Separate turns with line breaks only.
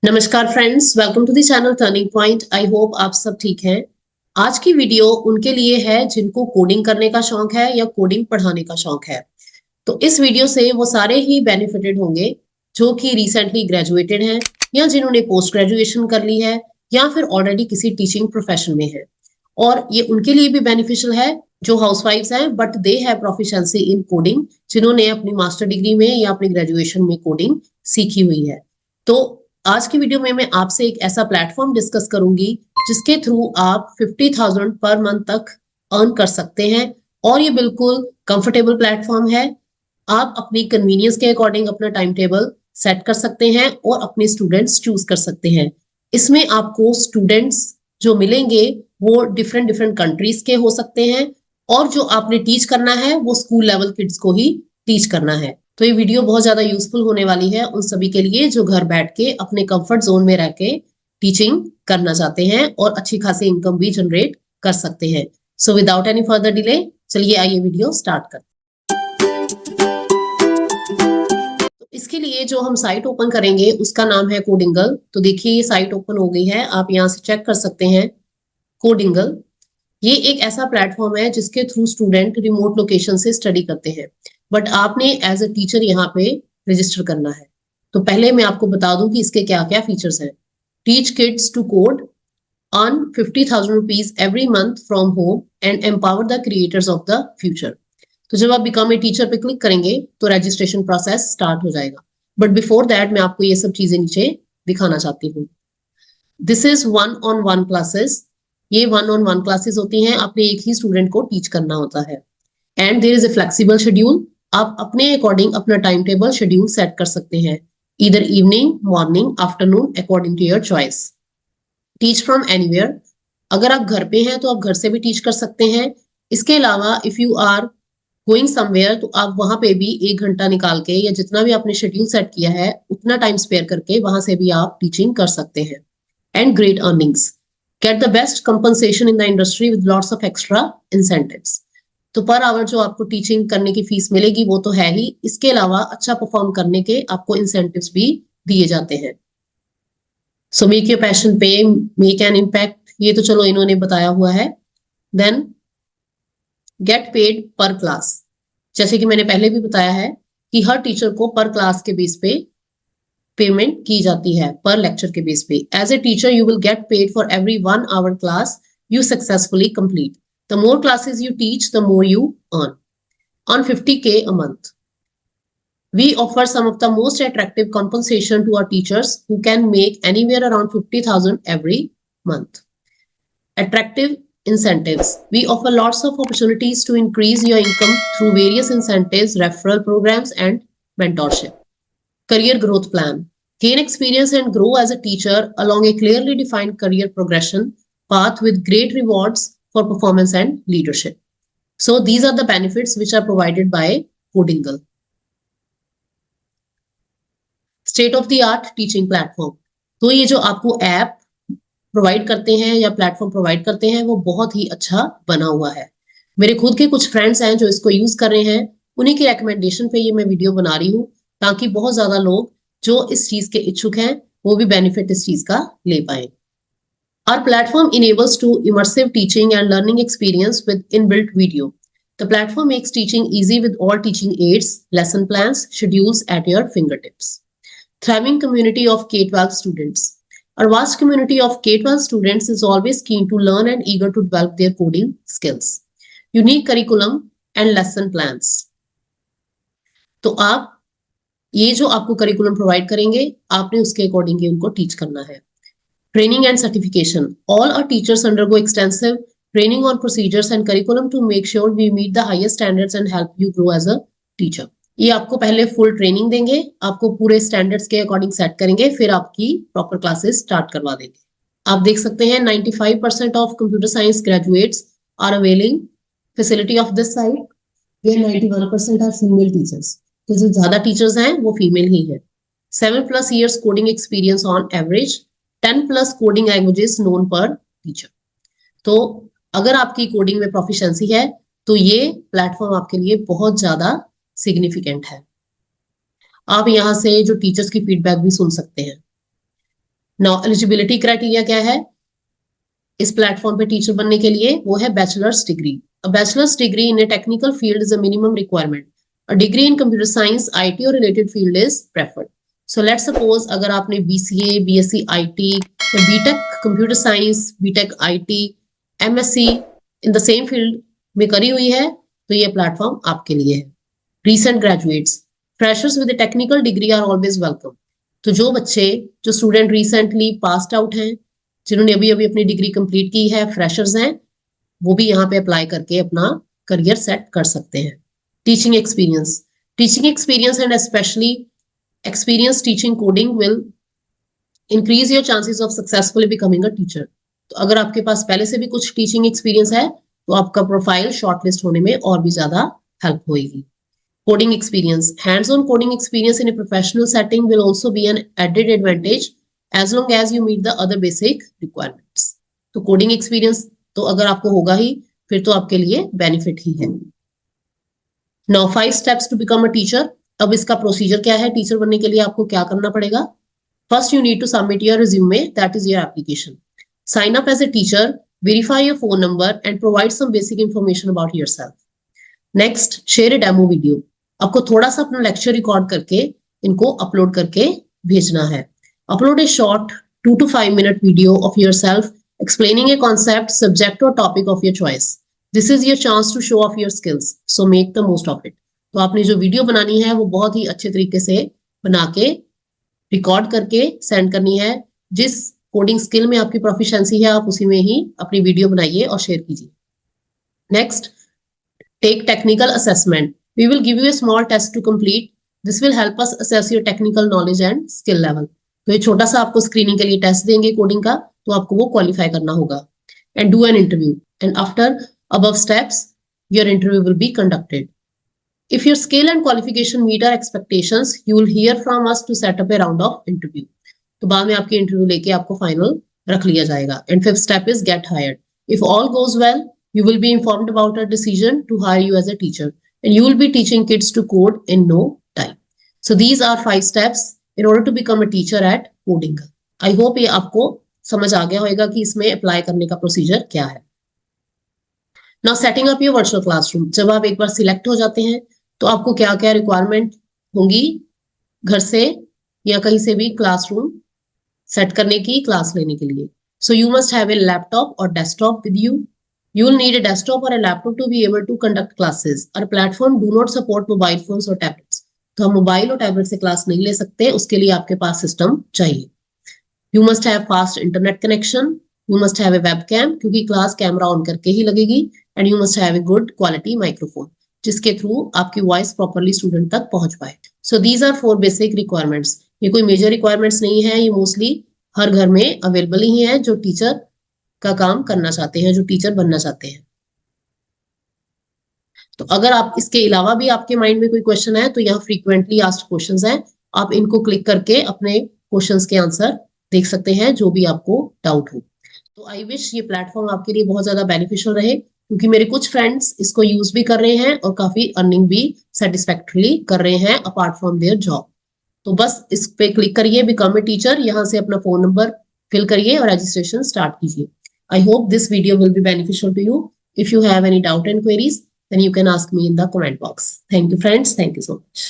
नमस्कार friends, welcome to the channel turning point. I hope आप सब ठीक हैं। आज की वीडियो उनके लिए है जिनको कोडिंग करने का शौक है या कोडिंग पढ़ाने का शौक है। तो इस वीडियो से वो सारे ही बेनिफिटेड होंगे जो कि रिसेंटली ग्रेजुएटेड हैं या जिन्होंने पोस्ट ग्रेजुएशन कर ली है या फिर ऑलरेडी किसी टीचिंग प्रोफेशन में है। और ये उनके लिए भी बेनिफिशियल है जो हाउसवाइफ्स हैं but they have proficiency in coding, जिन्होंने अपनी मास्टर डिग्री में या अपनी ग्रेजुएशन में कोडिंग सीखी हुई है। तो आज की वीडियो में मैं आपसे एक ऐसा प्लेटफॉर्म डिस्कस करूंगी जिसके थ्रू आप 50,000 पर मंथ तक अर्न कर सकते हैं। और ये बिल्कुल कंफर्टेबल प्लेटफॉर्म है। आप अपनी कन्वीनियंस के अकॉर्डिंग अपना टाइम टेबल सेट कर सकते हैं और अपने स्टूडेंट्स चूज कर सकते हैं। इसमें आपको स्टूडेंट्स जो मिलेंगे वो डिफरेंट डिफरेंट कंट्रीज के हो सकते हैं और जो आपने टीच करना है वो स्कूल लेवल किड्स को ही टीच करना है। तो ये वीडियो बहुत ज्यादा यूजफुल होने वाली है उन सभी के लिए जो घर बैठ के अपने कंफर्ट जोन में रह के टीचिंग करना चाहते हैं और अच्छी खासी इनकम भी जनरेट कर सकते हैं। So without any further delay चलिए आइए वीडियो स्टार्ट करते हैं। तो इसके लिए जो हम साइट ओपन करेंगे उसका नाम है कोडिंगल। तो देखिए ये साइट ओपन हो गई है, आप यहाँ से चेक कर सकते हैं। कोडिंगल ये एक ऐसा प्लेटफॉर्म है जिसके थ्रू स्टूडेंट रिमोट लोकेशन से स्टडी करते हैं, बट आपने एज अ टीचर यहाँ पे रजिस्टर करना है। तो पहले मैं आपको बता दूं कि इसके क्या क्या फीचर्स हैं। Teach kids to code, earn 50,000 rupees every month from home and empower the creators of the future. तो जब आप बिकम ए टीचर पे क्लिक करेंगे तो रजिस्ट्रेशन प्रोसेस स्टार्ट हो जाएगा, बट बिफोर दैट मैं आपको ये सब चीजें नीचे दिखाना चाहती हूँ। This is one on one classes. ये वन ऑन वन क्लासेस होती हैं, आपने एक ही स्टूडेंट को टीच करना होता है। And there is a flexible schedule, आप अपने अकॉर्डिंग अपना टाइम टेबल शेड्यूल सेट कर सकते हैं, इधर evening, morning, afternoon, according to your choice. Teach from anywhere, अगर आप घर पे हैं तो आप घर से भी टीच कर सकते हैं। इसके अलावा if you are going somewhere तो आप वहां पे भी 1 घंटा निकाल के या जितना भी आपने शेड्यूल सेट किया है उतना टाइम स्पेयर करके वहां से भी आप टीचिंग कर सकते हैं। And great earnings, get the best compensation in the industry with lots of extra incentives. तो पर आवर जो आपको टीचिंग करने की फीस मिलेगी वो तो है ही, इसके अलावा अच्छा परफॉर्म करने के आपको इंसेंटिव्स भी दिए जाते हैं। सो मेक योर पैशन पे, मेक एन इम्पैक्ट, ये तो चलो इन्होंने बताया हुआ है। देन गेट पेड पर क्लास, जैसे कि मैंने पहले भी बताया है कि हर टीचर को पर क्लास के बेस पे पेमेंट की जाती है, पर लेक्चर के बेस पे। As a teacher you will get paid for every 1 hour class you successfully complete. The more classes you teach, the more you earn. On 50K a month. We offer some of the most attractive compensation to our teachers who can make anywhere around 50,000 every month. Attractive incentives. We offer lots of opportunities to increase your income through various incentives, referral programs, and mentorship. Career growth plan. Gain experience and grow as a teacher along a clearly defined career progression path with great rewards for performance and leadership. So these are the benefits which are provided by Codingle. State of the art teaching platform. तो ये जो आपको app provide करते हैं या platform provide करते हैं वो बहुत ही अच्छा बना हुआ है। मेरे खुद के कुछ फ्रेंड्स हैं जो इसको यूज कर रहे हैं, उन्हीं की रिकमेंडेशन पे ये मैं वीडियो बना रही हूँ ताकि बहुत ज्यादा लोग जो इस चीज के इच्छुक हैं वो भी बेनिफिट इस चीज का ले पाए। Our platform enables to immersive teaching and learning experience with inbuilt video. The platform makes teaching easy with all teaching aids, lesson plans, schedules at your fingertips. Thriving community of K-12 students. Our vast community of K-12 students is always keen to learn and eager to develop their coding skills. Unique curriculum and lesson plans. तो आप ये जो आपको curriculum provide करेंगे आपने उसके according ही उनको teach करना है। Training and certification. All our teachers undergo extensive training on procedures and curriculum to make sure we meet the highest standards and help you grow as a teacher. ये आपको पहले full training देंगे, आपको पूरे standards के according set करेंगे, फिर आपकी प्रॉपर क्लासेस स्टार्ट करवा देंगे। आप देख सकते हैं 95% of computer science graduates are availing facility of this site. ये 91% आर फीमेल टीचर्स, तो जो ज्यादा टीचर्स हैं वो फीमेल ही है। 7+ years coding experience on average, 10+ coding languages known पर टीचर। तो अगर आपकी कोडिंग में प्रोफिशिएंसी है तो ये प्लेटफॉर्म आपके लिए बहुत ज्यादा सिग्निफिकेंट है। आप यहाँ से जो टीचर्स की फीडबैक भी सुन सकते हैं। नाउ एलिजिबिलिटी क्राइटेरिया क्या है इस प्लेटफॉर्म पे टीचर बनने के लिए? वो है bachelor's degree. A bachelor's degree in a technical field is a minimum requirement. A degree in computer science, IT और related field is preferred. So let's suppose अगर आपने बीसीए, बीएससी आईटी या BTech computer science, BTech IT, MSc in the same field में करी हुई है तो ये प्लेटफॉर्म आपके लिए है. Recent graduates, freshers with a technical degree are always welcome. तो जो बच्चे, जो स्टूडेंट रिसेंटली पास्ड आउट हैं, जिन्होंने अभी अभी अपनी डिग्री कंप्लीट की है, फ्रेशर्स हैं, वो भी यहाँ पे अप्लाई करके अपना करियर सेट कर सकते हैं. Teaching experience and specially experience teaching coding will increase your chances of successfully becoming a teacher. तो अगर आपके पास पहले से भी कुछ टीचिंग एक्सपीरियंस है तो आपका प्रोफाइल शॉर्टलिस्ट होने में और भी ज्यादा हेल्प होगी. Coding experience. Hands-on coding experience in a professional setting will also be an added advantage as long as you meet the other basic requirements. तो coding experience तो अगर आपको होगा ही फिर तो आपके लिए benefit ही है. Now 5 steps to become a teacher. अब इसका प्रोसीजर क्या है? टीचर बनने के लिए आपको क्या करना पड़ेगा? First you need to submit your resume, that is your application. Sign up as a teacher, verify your phone number and provide some basic information about yourself. Next, share a demo video. आपको थोड़ा सा अपना lecture record करके इनको upload करके भेजना है. Upload a short 2 to 5 minute video of yourself explaining a concept, subject और topic of your choice. This is your chance to show off your skills, so make the most of it. तो आपने जो video बनानी है वो बहुत ही अच्छे तरीके से बना के रिकॉर्ड करके सेंड करनी है. जिस कोडिंग स्किल में आपकी प्रोफिशिएंसी है आप उसी में ही अपनी वीडियो बनाइए और शेयर कीजिए. Next, tech technical assessment. We will give you a small test to complete. This will help us assess your technical knowledge and skill level. तो ये छोटा सा आपको स्क्रीनिंग के लिए टेस्ट देंगे कोडिंग का, तो आपको वो क्वालिफाई करना होगा. And do an interview. And after above steps, your interview will be conducted. If your skill and qualification meet our expectations, you will hear from us to set up a round of interview. तो बाद में आपकी interview लेके आपको final रख लिया जाएगा. And fifth step is get hired. If all goes well, you will be informed about our decision to hire you as a teacher. And you will be teaching kids to code in no time. So these are 5 steps in order to become a teacher at Coding. I hope ये आपको समझ आ गया होगा कि इसमें apply करने का procedure क्या है. Now setting up your virtual classroom. जब आप एक बार सिलेक्ट हो जाते हैं तो आपको क्या क्या रिक्वायरमेंट होंगी घर से या कहीं से भी क्लासरूम सेट करने की, क्लास लेने के लिए. So you must have a laptop or desktop with you. You will need a desktop or a laptop to be able to conduct classes. Our platform do not support mobile phones or tablets. तो हम mobile और tablet से class नहीं ले सकते, उसके लिए आपके पास सिस्टम चाहिए. You must have fast internet connection. You must have a webcam क्योंकि क्लास कैमरा ऑन करके ही लगेगी. And you must have a good quality microphone जिसके थ्रू आपकी वॉइस प्रॉपरली स्टूडेंट तक पहुंच पाए. So these are 4 basic requirements. ये कोई मेजर रिक्वायरमेंट्स नहीं है, ये मोस्टली हर घर में अवेलेबल ही है जो टीचर का काम करना चाहते हैं, जो टीचर बनना चाहते हैं. तो अगर आप इसके अलावा भी आपके माइंड में कोई क्वेश्चन है तो यहाँ फ्रीक्वेंटली आस्क्ड क्वेश्चंस हैं, आप इनको क्लिक करके अपने क्वेश्चंस के आंसर देख सकते हैं जो भी आपको डाउट हो. तो आई विश ये प्लेटफॉर्म आपके लिए बहुत ज्यादा बेनिफिशियल रहे क्योंकि मेरे कुछ फ्रेंड्स इसको यूज भी कर रहे हैं और काफी अर्निंग भी सेटिस्फैक्टरीली कर रहे हैं अपार्ट फ्रॉम देयर जॉब. तो बस इस पे क्लिक करिए, बिकम ए टीचर, यहाँ से अपना फोन नंबर फिल करिए और रजिस्ट्रेशन स्टार्ट कीजिए. I hope this video will be beneficial to you. If you have any doubt and queries, then you can ask me in the comment box. Thank you, friends. Thank you so much.